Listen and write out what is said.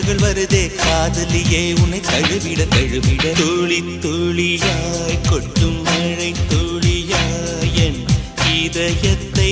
நினைவுகள் வருதே காதலியே உன்னை தழுவிட தழுவிட துளி துளியாய் கொட்டும் மழை துளியாய் என் இதயத்தை